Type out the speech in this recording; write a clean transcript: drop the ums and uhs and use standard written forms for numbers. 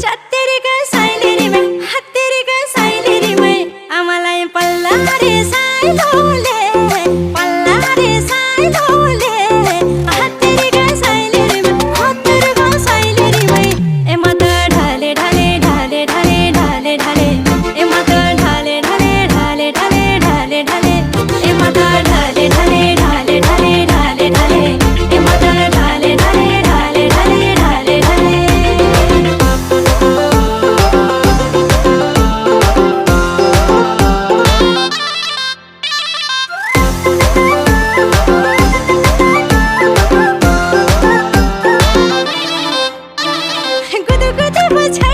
चत्तेरी ग सायलेरी मै हत्तेरी ग सायलेरी मै आमालाई पल्ला रे सायलोले पल्ला रे सायलोले हत्तेरी ग सायलेरी मै हत्तेरी ग सायलेरी मै ए माता ढाले ढाले ढाले ढाले ढाले ढाले ए माता ढाले ढाले ढाले ढाले ढाले ढाले ए माता ढाले ढाले ढाले ढाले ढाले ढाले ए माता ढाले ढाले ढाले ढाले ढाले ढाले गुदु गुदु बुझा